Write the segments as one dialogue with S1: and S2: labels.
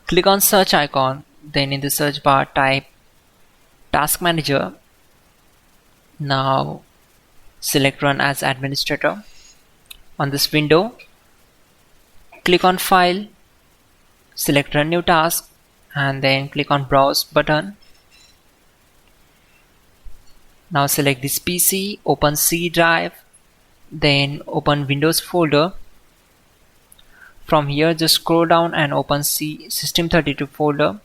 S1: Click on search icon, then in the search bar type Task Manager. Now select Run as Administrator. On this window, click on File, select Run New Task, and then click on Browse button. Now select this PC, open C drive, then open Windows folder. From here just scroll down and open System32 folder.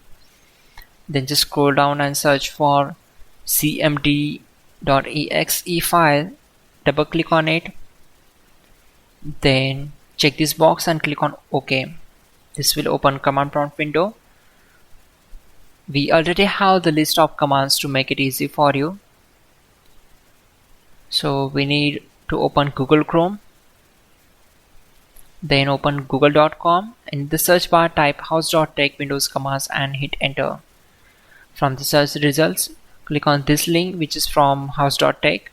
S1: Then just scroll down and search for cmd.exe file. Double click on it. Then check this box and click on OK. This will open command prompt window. We already have the list of commands to make it easy for you. So we need to open Google Chrome. Then open google.com. In the search bar type hows.tech Windows commands and hit enter. From the search results, click on this link which is from hows.tech.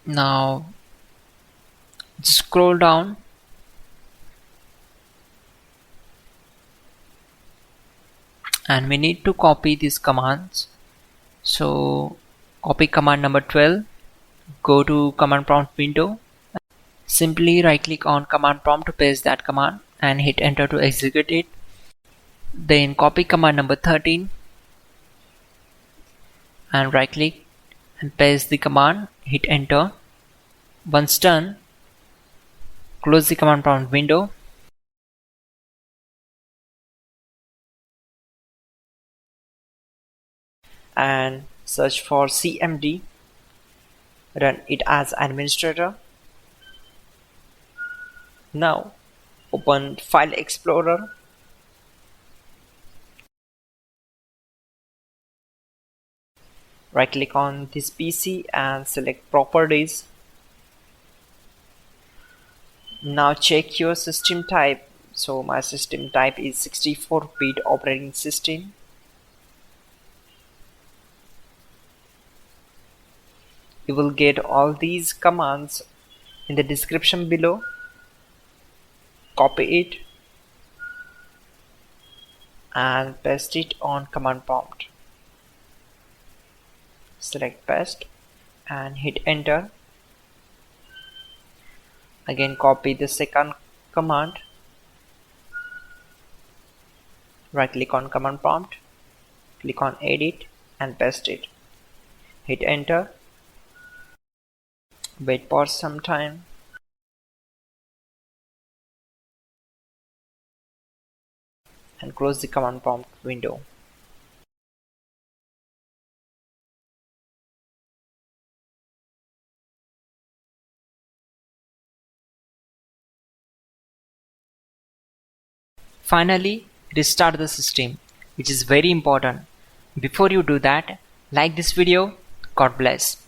S1: Now just scroll down and we need to copy these commands. So copy command number 12, go to command prompt window, simply right click on command prompt to paste that command and hit enter to execute it. Then copy command number 13 and right click and paste the command, hit enter. Once done, close the command prompt window. And search for cmd, run it as administrator. Now open File Explorer. Right click on this PC and select Properties. Now check your system type. So my system type is 64-bit operating system. You will get all these commands in the description below. Copy it and paste it on command prompt. Select paste and hit enter. Again copy the second command. Right click on command prompt, click on edit and paste it. Hit enter. Wait for some time. And close the command prompt window. Finally, restart the system, which is very important. Before you do that, like this video. God bless.